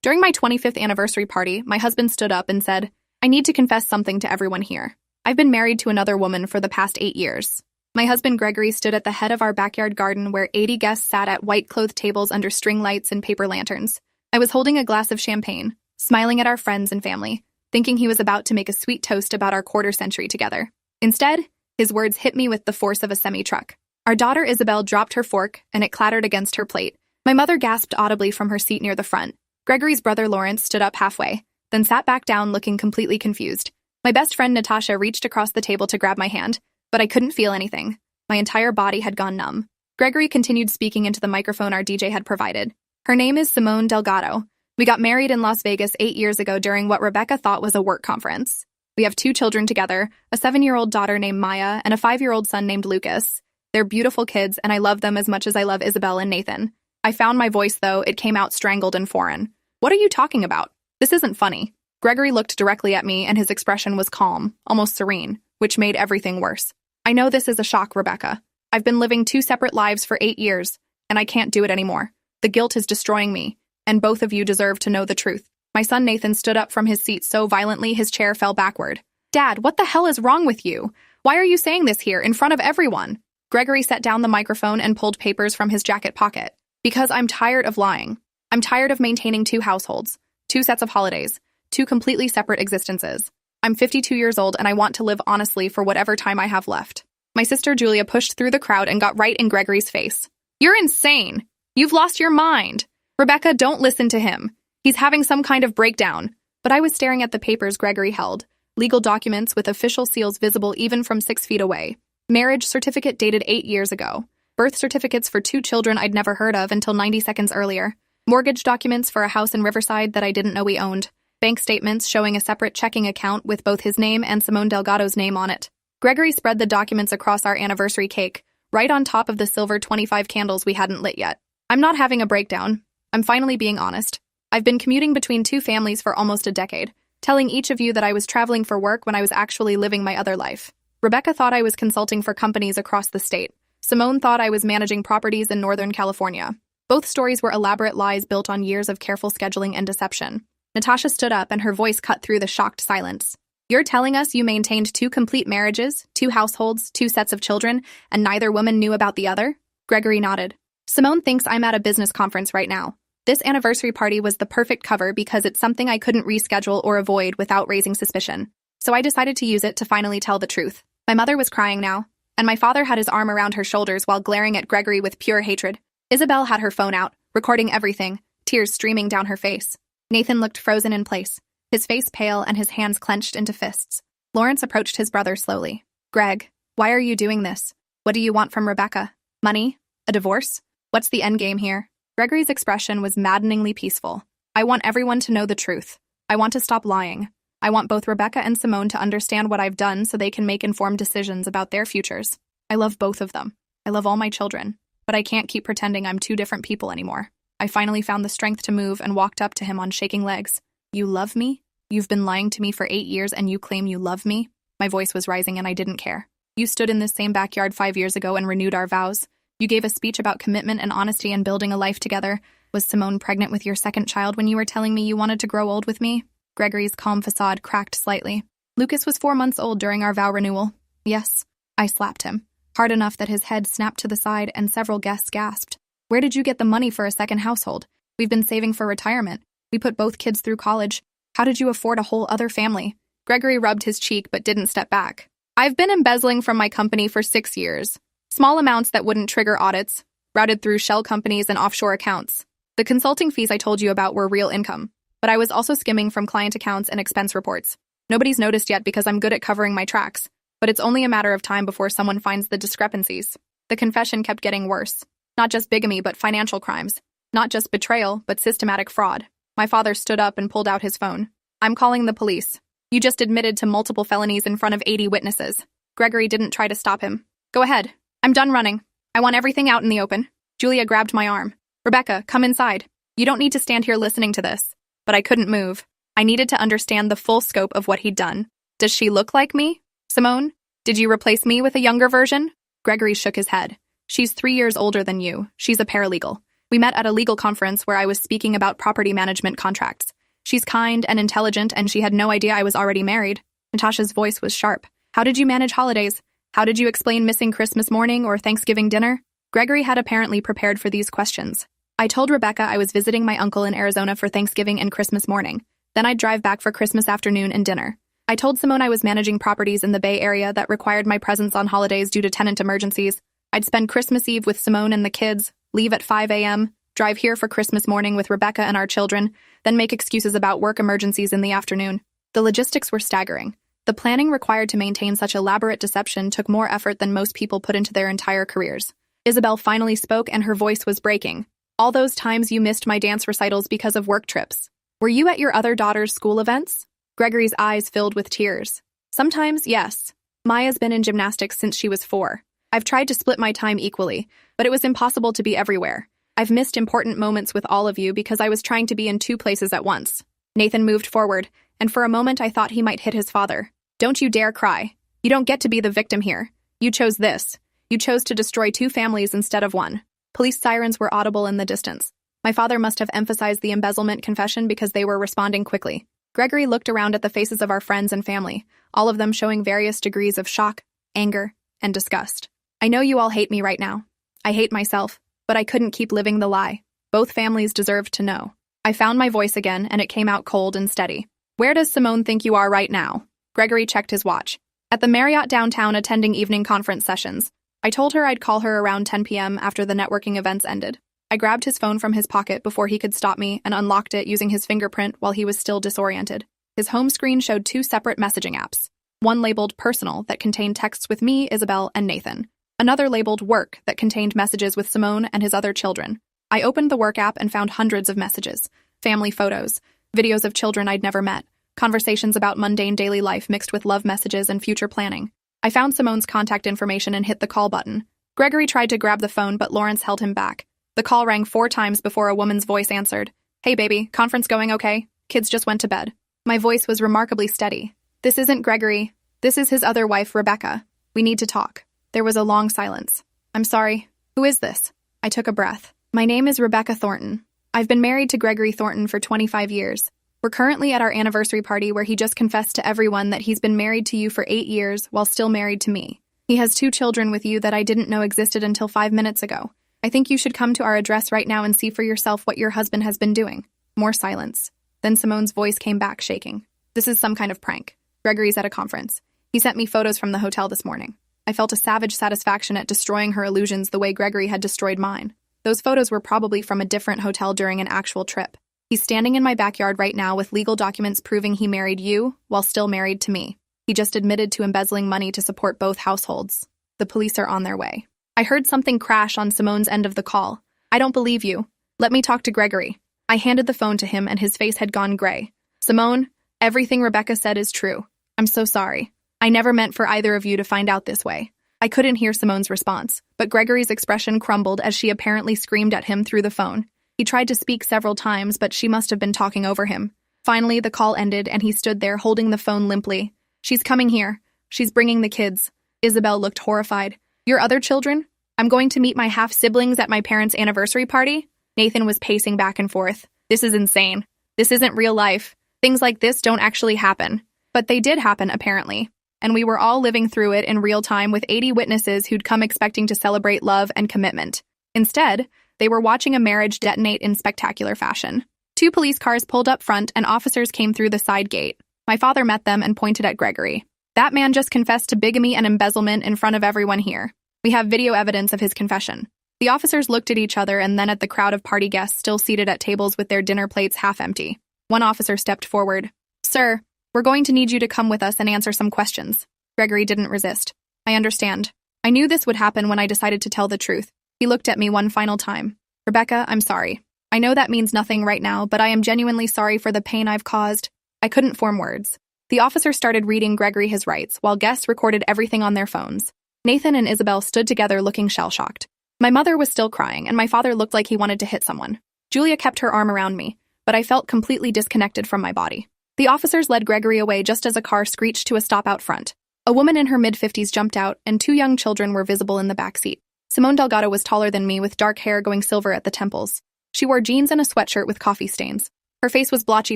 During my 25th anniversary party, my husband stood up and said, "I need to confess something to everyone here. I've been married to another woman for the past 8 years." My husband Gregory stood at the head of our backyard garden where 80 guests sat at white-clothed tables under string lights and paper lanterns. I was holding a glass of champagne, smiling at our friends and family, thinking he was about to make a sweet toast about our quarter-century together. Instead, his words hit me with the force of a semi-truck. Our daughter Isabel dropped her fork, and it clattered against her plate. My mother gasped audibly from her seat near the front. Gregory's brother Lawrence stood up halfway, then sat back down looking completely confused. My best friend Natasha reached across the table to grab my hand, but I couldn't feel anything. My entire body had gone numb. Gregory continued speaking into the microphone our DJ had provided. "Her name is Simone Delgado. We got married in Las Vegas 8 years ago during what Rebecca thought was a work conference. We have 2 children together, a 7-year-old daughter named Maya and a 5-year-old son named Lucas. They're beautiful kids, and I love them as much as I love Isabel and Nathan." I found my voice, though. It came out strangled and foreign. "What are you talking about? This isn't funny." Gregory looked directly at me, and his expression was calm, almost serene, which made everything worse. "I know this is a shock, Rebecca. I've been living 2 separate lives for 8 years, and I can't do it anymore. The guilt is destroying me, and both of you deserve to know the truth." My son Nathan stood up from his seat so violently his chair fell backward. "Dad, what the hell is wrong with you? Why are you saying this here, in front of everyone?" Gregory set down the microphone and pulled papers from his jacket pocket. "Because I'm tired of lying. I'm tired of maintaining 2 households, 2 sets of holidays, 2 completely separate existences. I'm 52 years old and I want to live honestly for whatever time I have left." My sister Julia pushed through the crowd and got right in Gregory's face. "You're insane. You've lost your mind. Rebecca, don't listen to him. He's having some kind of breakdown." But I was staring at the papers Gregory held, legal documents with official seals visible even from 6 feet away. Marriage certificate dated 8 years ago. Birth certificates for 2 children I'd never heard of until 90 seconds earlier. Mortgage documents for a house in Riverside that I didn't know we owned. Bank statements showing a separate checking account with both his name and Simone Delgado's name on it. Gregory spread the documents across our anniversary cake, right on top of the silver 25 candles we hadn't lit yet. "I'm not having a breakdown. I'm finally being honest. I've been commuting between 2 families for almost a decade, telling each of you that I was traveling for work when I was actually living my other life. Rebecca thought I was consulting for companies across the state. Simone thought I was managing properties in Northern California. Both stories were elaborate lies built on years of careful scheduling and deception." Natasha stood up and her voice cut through the shocked silence. "You're telling us you maintained 2 complete marriages, 2 households, 2 sets of children, and neither woman knew about the other?" Gregory nodded. "Simone thinks I'm at a business conference right now. This anniversary party was the perfect cover because it's something I couldn't reschedule or avoid without raising suspicion. So I decided to use it to finally tell the truth." My mother was crying now, and my father had his arm around her shoulders while glaring at Gregory with pure hatred. Isabel had her phone out, recording everything, tears streaming down her face. Nathan looked frozen in place, his face pale and his hands clenched into fists. Lawrence approached his brother slowly. "Greg, why are you doing this? What do you want from Rebecca? Money? A divorce? What's the endgame here?" Gregory's expression was maddeningly peaceful. "I want everyone to know the truth. I want to stop lying. I want both Rebecca and Simone to understand what I've done so they can make informed decisions about their futures. I love both of them. I love all my children. But I can't keep pretending I'm 2 different people anymore." I finally found the strength to move and walked up to him on shaking legs. "You love me? You've been lying to me for 8 years and you claim you love me?" My voice was rising and I didn't care. "You stood in this same backyard 5 years ago and renewed our vows. You gave a speech about commitment and honesty and building a life together. Was Simone pregnant with your 2nd child when you were telling me you wanted to grow old with me?" Gregory's calm facade cracked slightly. "Lucas was 4 months old during our vow renewal." "Yes." I slapped him, hard enough that his head snapped to the side and several guests gasped. "Where did you get the money for a 2nd household? We've been saving for retirement. We put both kids through college. How did you afford a whole other family?" Gregory rubbed his cheek but didn't step back. "I've been embezzling from my company for 6 years. Small amounts that wouldn't trigger audits, routed through shell companies and offshore accounts. The consulting fees I told you about were real income, but I was also skimming from client accounts and expense reports. Nobody's noticed yet because I'm good at covering my tracks, but it's only a matter of time before someone finds the discrepancies." The confession kept getting worse. Not just bigamy, but financial crimes. Not just betrayal, but systematic fraud. My father stood up and pulled out his phone. "I'm calling the police. You just admitted to multiple felonies in front of 80 witnesses." Gregory didn't try to stop him. "Go ahead. I'm done running. I want everything out in the open." Julia grabbed my arm. "Rebecca, come inside. You don't need to stand here listening to this." But I couldn't move. I needed to understand the full scope of what he'd done. "Does she look like me? Simone, did you replace me with a younger version?" Gregory shook his head. "She's 3 years older than you. She's a paralegal. We met at a legal conference where I was speaking about property management contracts. She's kind and intelligent, and she had no idea I was already married. Natasha's voice was sharp. How did you manage holidays? How did you explain missing Christmas morning or Thanksgiving dinner? Gregory had apparently prepared for these questions. I told Rebecca I was visiting my uncle in Arizona for Thanksgiving and Christmas morning. Then I'd drive back for Christmas afternoon and dinner. I told Simone I was managing properties in the Bay Area that required my presence on holidays due to tenant emergencies. I'd spend Christmas Eve with Simone and the kids, leave at 5 a.m., drive here for Christmas morning with Rebecca and our children, then make excuses about work emergencies in the afternoon. The logistics were staggering. The planning required to maintain such elaborate deception took more effort than most people put into their entire careers. Isabel finally spoke, and her voice was breaking. All those times you missed my dance recitals because of work trips. Were you at your other daughter's school events? Gregory's eyes filled with tears. Sometimes, yes. Maya's been in gymnastics since she was 4. I've tried to split my time equally, but it was impossible to be everywhere. I've missed important moments with all of you because I was trying to be in 2 places at once. Nathan moved forward, and for a moment I thought he might hit his father. Don't you dare cry. You don't get to be the victim here. You chose this. You chose to destroy 2 families instead of 1. Police sirens were audible in the distance. My father must have emphasized the embezzlement confession because they were responding quickly. Gregory looked around at the faces of our friends and family, all of them showing various degrees of shock, anger, and disgust. I know you all hate me right now. I hate myself, but I couldn't keep living the lie. Both families deserved to know. I found my voice again, and it came out cold and steady. Where does Simone think you are right now? Gregory checked his watch. At the Marriott downtown attending evening conference sessions. I told her I'd call her around 10 p.m. after the networking events ended. I grabbed his phone from his pocket before he could stop me and unlocked it using his fingerprint while he was still disoriented. His home screen showed 2 separate messaging apps. One labeled Personal that contained texts with me, Isabel, and Nathan. Another labeled Work that contained messages with Simone and his other children. I opened the Work app and found hundreds of messages. Family photos, videos of children I'd never met, conversations about mundane daily life mixed with love messages and future planning. I found Simone's contact information and hit the call button. Gregory tried to grab the phone, but Lawrence held him back. The call rang 4 times before a woman's voice answered. Hey baby, conference going okay? Kids just went to bed. My voice was remarkably steady. This isn't Gregory. This is his other wife, Rebecca. We need to talk. There was a long silence. I'm sorry. Who is this? I took a breath. My name is Rebecca Thornton. I've been married to Gregory Thornton for 25 years. We're currently at our anniversary party where he just confessed to everyone that he's been married to you for 8 years while still married to me. He has 2 children with you that I didn't know existed until 5 minutes ago. I think you should come to our address right now and see for yourself what your husband has been doing. More silence. Then Simone's voice came back, shaking. This is some kind of prank. Gregory's at a conference. He sent me photos from the hotel this morning. I felt a savage satisfaction at destroying her illusions the way Gregory had destroyed mine. Those photos were probably from a different hotel during an actual trip. He's standing in my backyard right now with legal documents proving he married you while still married to me. He just admitted to embezzling money to support both households. The police are on their way. I heard something crash on Simone's end of the call. I don't believe you. Let me talk to Gregory. I handed the phone to him and his face had gone gray. Simone, everything Rebecca said is true. I'm so sorry. I never meant for either of you to find out this way. I couldn't hear Simone's response, but Gregory's expression crumbled as she apparently screamed at him through the phone. He tried to speak several times, but she must have been talking over him. Finally, the call ended and he stood there holding the phone limply. She's coming here. She's bringing the kids. Isabel looked horrified. Your other children? I'm going to meet my half-siblings at my parents' anniversary party? Nathan was pacing back and forth. This is insane. This isn't real life. Things like this don't actually happen. But they did happen, apparently. And we were all living through it in real time with 80 witnesses who'd come expecting to celebrate love and commitment. Instead, they were watching a marriage detonate in spectacular fashion. 2 police cars pulled up front and officers came through the side gate. My father met them and pointed at Gregory. That man just confessed to bigamy and embezzlement in front of everyone here. We have video evidence of his confession. The officers looked at each other and then at the crowd of party guests still seated at tables with their dinner plates half empty. One officer stepped forward. Sir, we're going to need you to come with us and answer some questions. Gregory didn't resist. I understand. I knew this would happen when I decided to tell the truth. He looked at me one final time. Rebecca, I'm sorry. I know that means nothing right now, but I am genuinely sorry for the pain I've caused. I couldn't form words. The officer started reading Gregory his rights, while guests recorded everything on their phones. Nathan and Isabel stood together looking shell-shocked. My mother was still crying, and my father looked like he wanted to hit someone. Julia kept her arm around me, but I felt completely disconnected from my body. The officers led Gregory away just as a car screeched to a stop out front. A woman in her mid-50s jumped out, and 2 young children were visible in the back seat. Simone Delgado was taller than me with dark hair going silver at the temples. She wore jeans and a sweatshirt with coffee stains. Her face was blotchy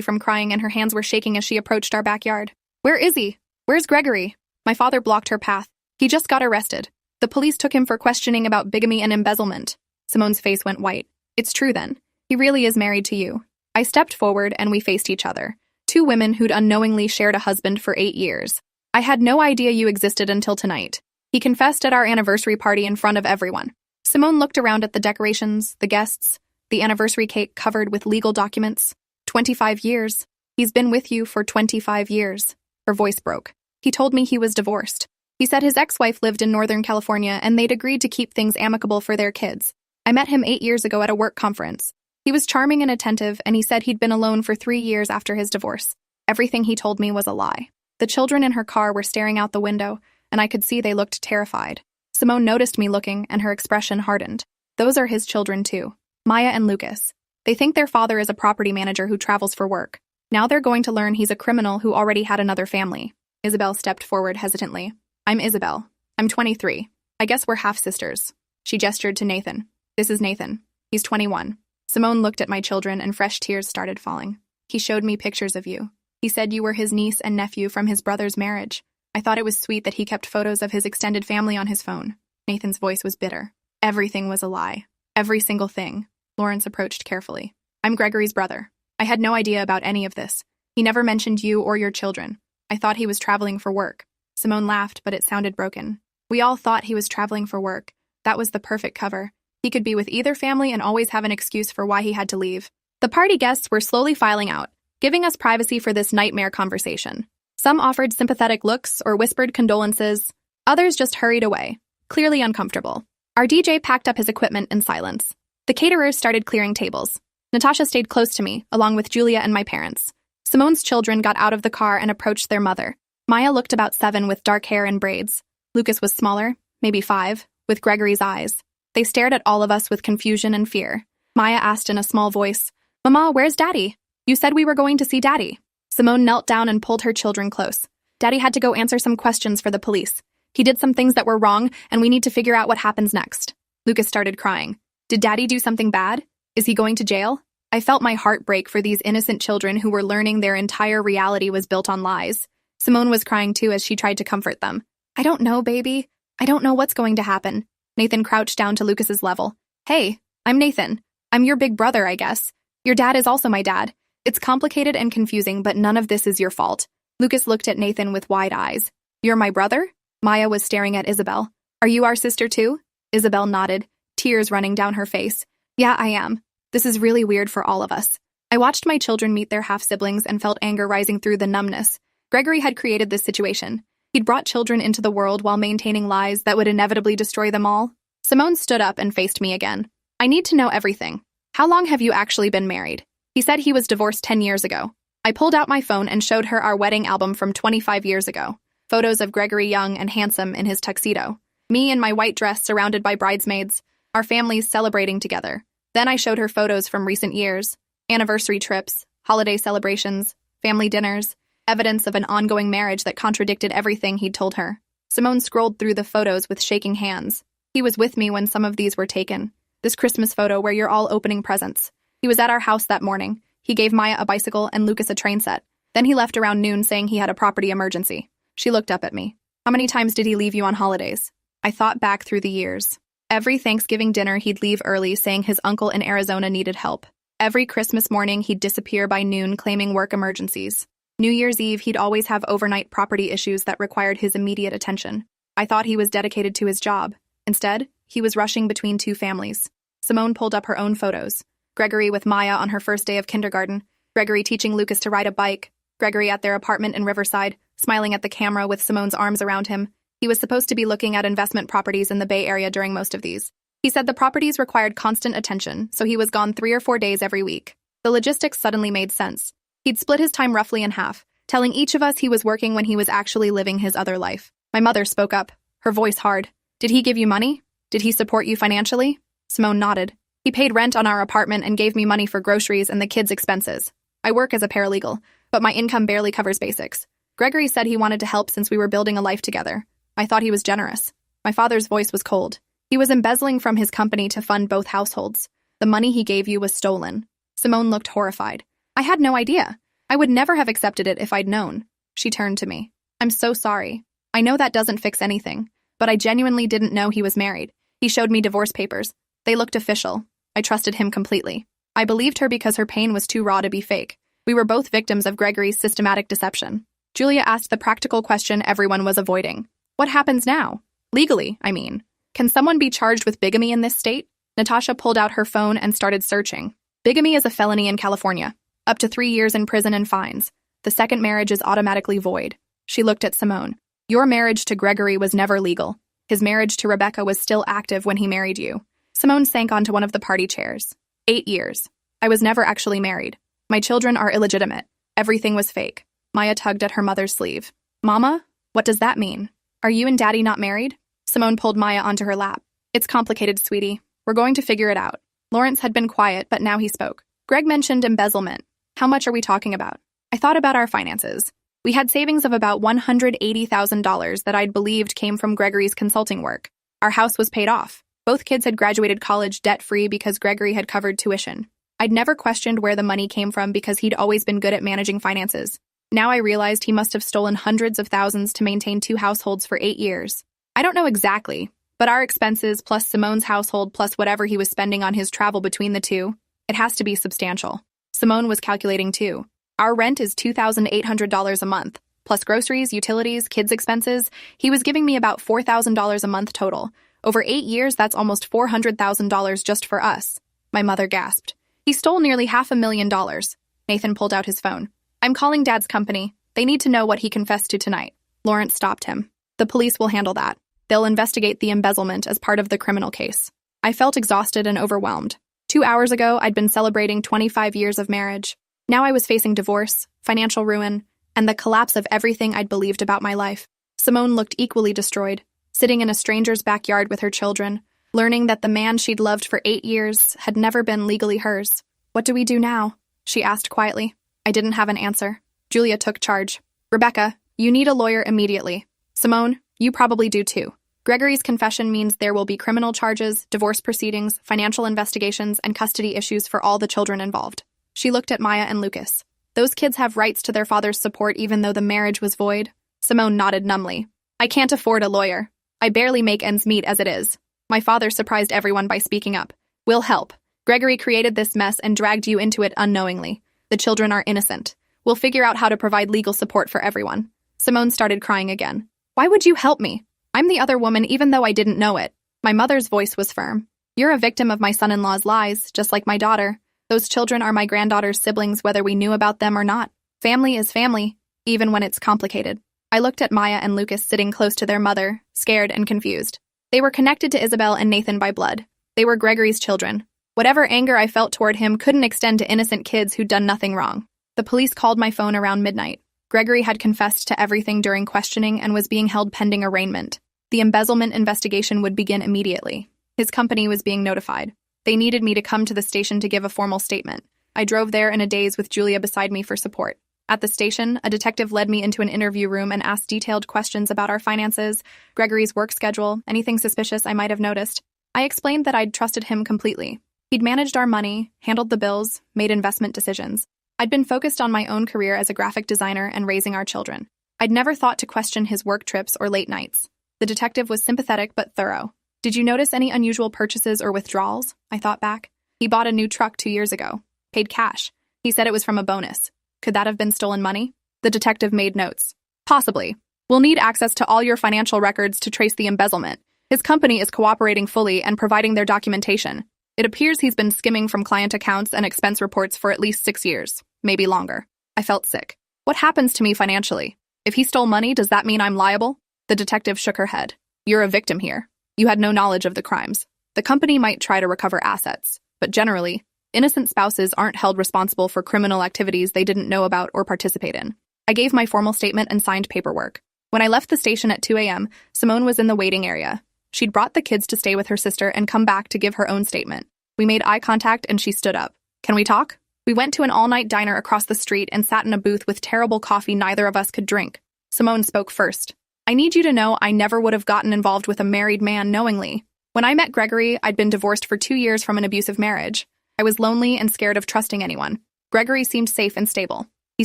from crying and her hands were shaking as she approached our backyard. "Where is he? Where's Gregory?" My father blocked her path. "He just got arrested. The police took him for questioning about bigamy and embezzlement." Simone's face went white. "It's true then. He really is married to you." I stepped forward and we faced each other. Two women who'd unknowingly shared a husband for 8 years. "I had no idea you existed until tonight." He confessed at our anniversary party in front of everyone. Simone looked around at the decorations, the guests, the anniversary cake covered with legal documents. 25 years. He's been with you for 25 years. Her voice broke. He told me he was divorced. He said his ex-wife lived in Northern California and they'd agreed to keep things amicable for their kids. I met him 8 years ago at a work conference. He was charming and attentive, and he said he'd been alone for 3 years after his divorce. Everything he told me was a lie. The children in her car were staring out the window, and I could see they looked terrified. Simone noticed me looking, and her expression hardened. Those are his children too. Maya and Lucas. They think their father is a property manager who travels for work. Now they're going to learn he's a criminal who already had another family. Isabel stepped forward hesitantly. "I'm Isabel. I'm 23. I guess we're half-sisters." She gestured to Nathan. "This is Nathan. He's 21. Simone looked at my children and fresh tears started falling. "He showed me pictures of you. He said you were his niece and nephew from his brother's marriage. I thought it was sweet that he kept photos of his extended family on his phone." Nathan's voice was bitter. "Everything was a lie. Every single thing." Lawrence approached carefully. "I'm Gregory's brother. I had no idea about any of this. He never mentioned you or your children. I thought he was traveling for work." Simone laughed, but it sounded broken. "We all thought he was traveling for work. That was the perfect cover. He could be with either family and always have an excuse for why he had to leave." The party guests were slowly filing out, giving us privacy for this nightmare conversation. Some offered sympathetic looks or whispered condolences. Others just hurried away, clearly uncomfortable. Our DJ packed up his equipment in silence. The caterers started clearing tables. Natasha stayed close to me, along with Julia and my parents. Simone's children got out of the car and approached their mother. Maya looked about 7 with dark hair and braids. Lucas was smaller, maybe 5, with Gregory's eyes. They stared at all of us with confusion and fear. Maya asked in a small voice, "Mama, where's Daddy? You said we were going to see Daddy." Simone knelt down and pulled her children close. "Daddy had to go answer some questions for the police. He did some things that were wrong, and we need to figure out what happens next." Lucas started crying. "Did Daddy do something bad? Is he going to jail?" I felt my heart break for these innocent children who were learning their entire reality was built on lies. Simone was crying too as she tried to comfort them. "I don't know, baby. I don't know what's going to happen." Nathan crouched down to Lucas's level. "Hey, I'm Nathan. I'm your big brother, I guess. Your dad is also my dad. It's complicated and confusing, but none of this is your fault." Lucas looked at Nathan with wide eyes. "You're my brother?" Maya was staring at Isabel. "Are you our sister too?" Isabel nodded, tears running down her face. "Yeah, I am. This is really weird for all of us." I watched my children meet their half-siblings and felt anger rising through the numbness. Gregory had created this situation. He'd brought children into the world while maintaining lies that would inevitably destroy them all. Simone stood up and faced me again. "I need to know everything. How long have you actually been married?" He said he was divorced 10 years ago. I pulled out my phone and showed her our wedding album from 25 years ago. Photos of Gregory young and handsome in his tuxedo. Me in my white dress surrounded by bridesmaids. Our families celebrating together. Then I showed her photos from recent years. Anniversary trips, holiday celebrations, family dinners. Evidence of an ongoing marriage that contradicted everything he'd told her. Simone scrolled through the photos with shaking hands. "He was with me when some of these were taken. This Christmas photo where you're all opening presents. He was at our house that morning. He gave Maya a bicycle and Lucas a train set. Then he left around noon saying he had a property emergency." She looked up at me. "How many times did he leave you on holidays?" I thought back through the years. Every Thanksgiving dinner he'd leave early saying his uncle in Arizona needed help. Every Christmas morning he'd disappear by noon claiming work emergencies. New Year's Eve, he'd always have overnight property issues that required his immediate attention. I thought he was dedicated to his job. Instead, he was rushing between 2 families. Simone pulled up her own photos. Gregory with Maya on her first day of kindergarten. Gregory teaching Lucas to ride a bike. Gregory at their apartment in Riverside, smiling at the camera with Simone's arms around him. He was supposed to be looking at investment properties in the Bay Area during most of these. He said the properties required constant attention, so he was gone 3 or 4 days every week. The logistics suddenly made sense. He'd split his time roughly in half, telling each of us he was working when he was actually living his other life. My mother spoke up, her voice hard. "Did he give you money? Did he support you financially?" Simone nodded. "He paid rent on our apartment and gave me money for groceries and the kids' expenses. I work as a paralegal, but my income barely covers basics. Gregory said he wanted to help since we were building a life together. I thought he was generous." My father's voice was cold. He was embezzling from his company to fund both households. The money he gave you was stolen. Simone looked horrified. I had no idea. I would never have accepted it if I'd known. She turned to me. I'm so sorry. I know that doesn't fix anything, but I genuinely didn't know he was married. He showed me divorce papers. They looked official. I trusted him completely. I believed her because her pain was too raw to be fake. We were both victims of Gregory's systematic deception. Julia asked the practical question everyone was avoiding. What happens now? Legally, I mean. Can someone be charged with bigamy in this state? Natasha pulled out her phone and started searching. Bigamy is a felony in California. Up to 3 years in prison and fines. The second marriage is automatically void. She looked at Simone. Your marriage to Gregory was never legal. His marriage to Rebecca was still active when he married you. Simone sank onto one of the party chairs. 8 years. I was never actually married. My children are illegitimate. Everything was fake. Maya tugged at her mother's sleeve. Mama? What does that mean? Are you and Daddy not married? Simone pulled Maya onto her lap. It's complicated, sweetie. We're going to figure it out. Lawrence had been quiet, but now he spoke. Greg mentioned embezzlement. How much are we talking about? I thought about our finances. We had savings of about $180,000 that I'd believed came from Gregory's consulting work. Our house was paid off. Both kids had graduated college debt-free because Gregory had covered tuition. I'd never questioned where the money came from because he'd always been good at managing finances. Now I realized he must have stolen hundreds of thousands to maintain 2 households for 8 years. I don't know exactly, but our expenses plus Simone's household plus whatever he was spending on his travel between the two, it has to be substantial. Simone was calculating too. Our rent is $2,800 a month, plus groceries, utilities, kids' expenses. He was giving me about $4,000 a month total. Over 8 years, that's almost $400,000 just for us. My mother gasped. He stole nearly $500,000. Nathan pulled out his phone. I'm calling Dad's company. They need to know what he confessed to tonight. Lawrence stopped him. The police will handle that. They'll investigate the embezzlement as part of the criminal case. I felt exhausted and overwhelmed. 2 hours ago, I'd been celebrating 25 years of marriage. Now I was facing divorce, financial ruin, and the collapse of everything I'd believed about my life. Simone looked equally destroyed, sitting in a stranger's backyard with her children, learning that the man she'd loved for 8 years had never been legally hers. What do we do now? She asked quietly. I didn't have an answer. Julia took charge. Rebecca, you need a lawyer immediately. Simone, you probably do too. Gregory's confession means there will be criminal charges, divorce proceedings, financial investigations, and custody issues for all the children involved. She looked at Maya and Lucas. Those kids have rights to their father's support even though the marriage was void. Simone nodded numbly. I can't afford a lawyer. I barely make ends meet as it is. My father surprised everyone by speaking up. We'll help. Gregory created this mess and dragged you into it unknowingly. The children are innocent. We'll figure out how to provide legal support for everyone. Simone started crying again. Why would you help me? I'm the other woman even though I didn't know it. My mother's voice was firm. You're a victim of my son-in-law's lies, just like my daughter. Those children are my granddaughter's siblings whether we knew about them or not. Family is family, even when it's complicated. I looked at Maya and Lucas sitting close to their mother, scared and confused. They were connected to Isabel and Nathan by blood. They were Gregory's children. Whatever anger I felt toward him couldn't extend to innocent kids who'd done nothing wrong. The police called my phone around midnight. Gregory had confessed to everything during questioning and was being held pending arraignment. The embezzlement investigation would begin immediately. His company was being notified. They needed me to come to the station to give a formal statement. I drove there in a daze with Julia beside me for support. At the station, a detective led me into an interview room and asked detailed questions about our finances, Gregory's work schedule, anything suspicious I might have noticed. I explained that I'd trusted him completely. He'd managed our money, handled the bills, made investment decisions. I'd been focused on my own career as a graphic designer and raising our children. I'd never thought to question his work trips or late nights. The detective was sympathetic but thorough. Did you notice any unusual purchases or withdrawals? I thought back. He bought a new truck 2 years ago. Paid cash. He said it was from a bonus. Could that have been stolen money? The detective made notes. Possibly. We'll need access to all your financial records to trace the embezzlement. His company is cooperating fully and providing their documentation. It appears he's been skimming from client accounts and expense reports for at least 6 years, maybe longer. I felt sick. What happens to me financially? If he stole money, does that mean I'm liable? The detective shook her head. You're a victim here. You had no knowledge of the crimes. The company might try to recover assets, but generally, innocent spouses aren't held responsible for criminal activities they didn't know about or participate in. I gave my formal statement and signed paperwork. When I left the station at 2 a.m., Simone was in the waiting area. She'd brought the kids to stay with her sister and come back to give her own statement. We made eye contact and she stood up. Can we talk? We went to an all-night diner across the street and sat in a booth with terrible coffee neither of us could drink. Simone spoke first. I need you to know I never would have gotten involved with a married man knowingly. When I met Gregory, I'd been divorced for 2 years from an abusive marriage. I was lonely and scared of trusting anyone. Gregory seemed safe and stable. He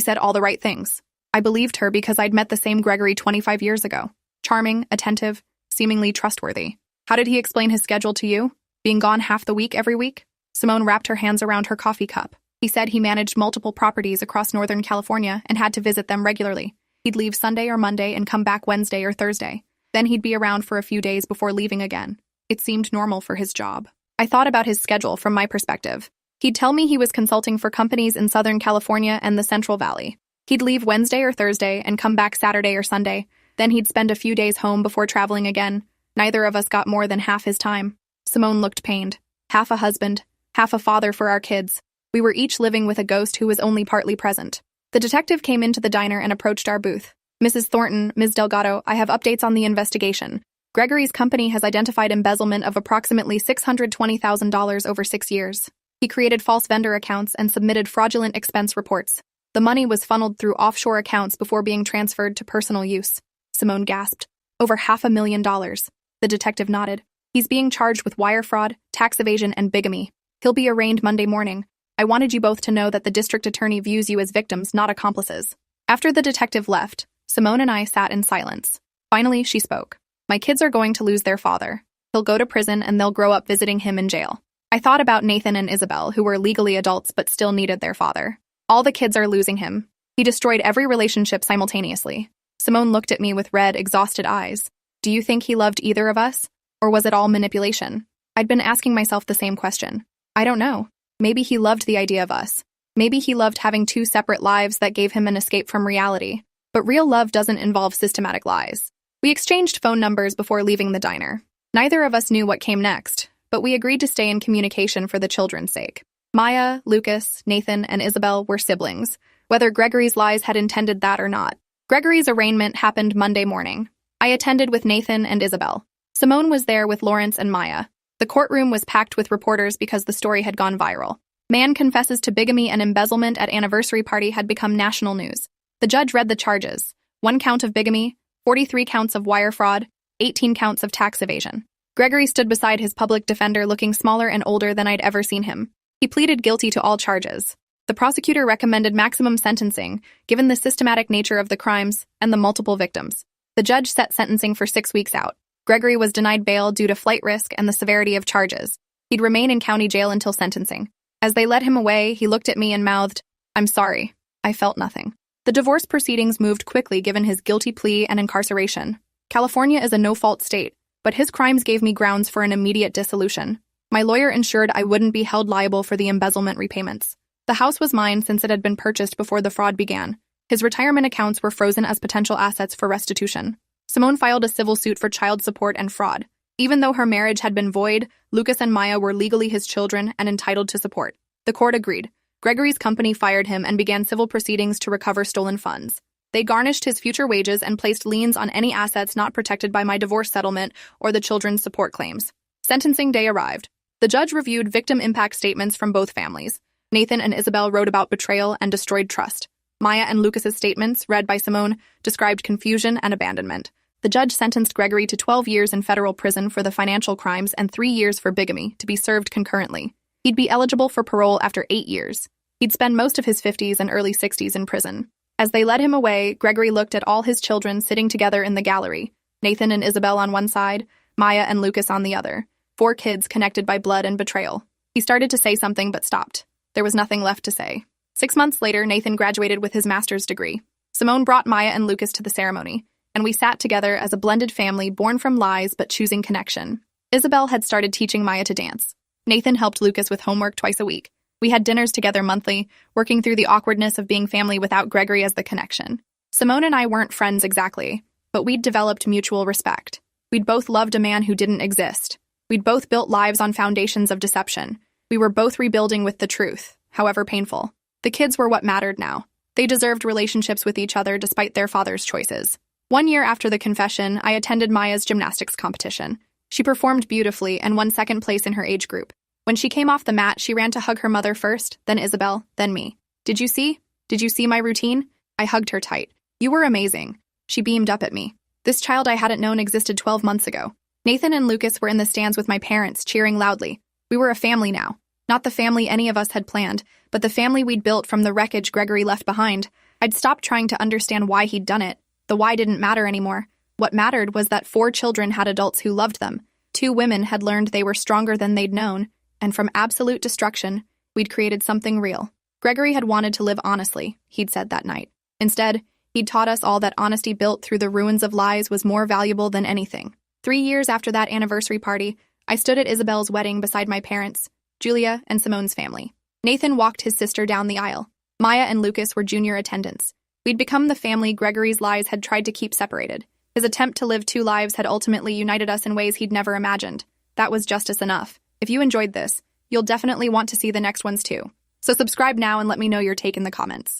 said all the right things. I believed her because I'd met the same Gregory 25 years ago. Charming, attentive, seemingly trustworthy. How did he explain his schedule to you? Being gone half the week every week? Simone wrapped her hands around her coffee cup. He said he managed multiple properties across Northern California and had to visit them regularly. He'd leave Sunday or Monday and come back Wednesday or Thursday. Then he'd be around for a few days before leaving again. It seemed normal for his job. I thought about his schedule from my perspective. He'd tell me he was consulting for companies in Southern California and the Central Valley. He'd leave Wednesday or Thursday and come back Saturday or Sunday. Then he'd spend a few days home before traveling again. Neither of us got more than half his time. Simone looked pained. Half a husband, half a father for our kids. We were each living with a ghost who was only partly present. The detective came into the diner and approached our booth. Mrs. Thornton, Ms. Delgado, I have updates on the investigation. Gregory's company has identified embezzlement of approximately $620,000 over 6 years. He created false vendor accounts and submitted fraudulent expense reports. The money was funneled through offshore accounts before being transferred to personal use. Simone gasped. Over $500,000. The detective nodded. He's being charged with wire fraud, tax evasion, and bigamy. He'll be arraigned Monday morning. I wanted you both to know that the district attorney views you as victims, not accomplices. After the detective left, Simone and I sat in silence. Finally, she spoke. My kids are going to lose their father. He'll go to prison and they'll grow up visiting him in jail. I thought about Nathan and Isabel, who were legally adults but still needed their father. All the kids are losing him. He destroyed every relationship simultaneously. Simone looked at me with red, exhausted eyes. Do you think he loved either of us? Or was it all manipulation? I'd been asking myself the same question. I don't know. Maybe he loved the idea of us. Maybe he loved having two separate lives that gave him an escape from reality. But real love doesn't involve systematic lies. We exchanged phone numbers before leaving the diner. Neither of us knew what came next, but we agreed to stay in communication for the children's sake. Maya, Lucas, Nathan, and Isabel were siblings, whether Gregory's lies had intended that or not. Gregory's arraignment happened Monday morning. I attended with Nathan and Isabel. Simone was there with Lawrence and Maya. The courtroom was packed with reporters because the story had gone viral. Man confesses to bigamy and embezzlement at anniversary party had become national news. The judge read the charges. 1 count of bigamy, 43 counts of wire fraud, 18 counts of tax evasion. Gregory stood beside his public defender looking smaller and older than I'd ever seen him. He pleaded guilty to all charges. The prosecutor recommended maximum sentencing, given the systematic nature of the crimes and the multiple victims. The judge set sentencing for 6 weeks out. Gregory was denied bail due to flight risk and the severity of charges. He'd remain in county jail until sentencing. As they led him away, he looked at me and mouthed, "I'm sorry." I felt nothing. The divorce proceedings moved quickly given his guilty plea and incarceration. California is a no-fault state, but his crimes gave me grounds for an immediate dissolution. My lawyer ensured I wouldn't be held liable for the embezzlement repayments. The house was mine since it had been purchased before the fraud began. His retirement accounts were frozen as potential assets for restitution. Simone filed a civil suit for child support and fraud. Even though her marriage had been void, Lucas and Maya were legally his children and entitled to support. The court agreed. Gregory's company fired him and began civil proceedings to recover stolen funds. They garnished his future wages and placed liens on any assets not protected by my divorce settlement or the children's support claims. Sentencing day arrived. The judge reviewed victim impact statements from both families. Nathan and Isabel wrote about betrayal and destroyed trust. Maya and Lucas's statements, read by Simone, described confusion and abandonment. The judge sentenced Gregory to 12 years in federal prison for the financial crimes and 3 years for bigamy to be served concurrently. He'd be eligible for parole after 8 years. He'd spend most of his 50s and early 60s in prison. As they led him away, Gregory looked at all his children sitting together in the gallery, Nathan and Isabel on one side, Maya and Lucas on the other, 4 kids connected by blood and betrayal. He started to say something but stopped. There was nothing left to say. 6 months later, Nathan graduated with his master's degree. Simone brought Maya and Lucas to the ceremony, and we sat together as a blended family born from lies but choosing connection. Isabel had started teaching Maya to dance. Nathan helped Lucas with homework twice a week. We had dinners together monthly, working through the awkwardness of being family without Gregory as the connection. Simone and I weren't friends exactly, but we'd developed mutual respect. We'd both loved a man who didn't exist. We'd both built lives on foundations of deception. We were both rebuilding with the truth, however painful. The kids were what mattered now. They deserved relationships with each other despite their father's choices. 1 year after the confession, I attended Maya's gymnastics competition. She performed beautifully and won 2nd place in her age group. When she came off the mat, she ran to hug her mother first, then Isabel, then me. Did you see? Did you see my routine? I hugged her tight. You were amazing. She beamed up at me. This child I hadn't known existed 12 months ago. Nathan and Lucas were in the stands with my parents, cheering loudly. We were a family now. Not the family any of us had planned, but the family we'd built from the wreckage Gregory left behind. I'd stopped trying to understand why he'd done it. The why didn't matter anymore. What mattered was that 4 children had adults who loved them. 2 women had learned they were stronger than they'd known, and from absolute destruction, we'd created something real. Gregory had wanted to live honestly, he'd said that night. Instead, he'd taught us all that honesty built through the ruins of lies was more valuable than anything. 3 years after that anniversary party, I stood at Isabel's wedding beside my parents, Julia, and Simone's family. Nathan walked his sister down the aisle. Maya and Lucas were junior attendants. We'd become the family Gregory's lies had tried to keep separated. His attempt to live 2 lives had ultimately united us in ways he'd never imagined. That was justice enough. If you enjoyed this, you'll definitely want to see the next ones too. So subscribe now and let me know your take in the comments.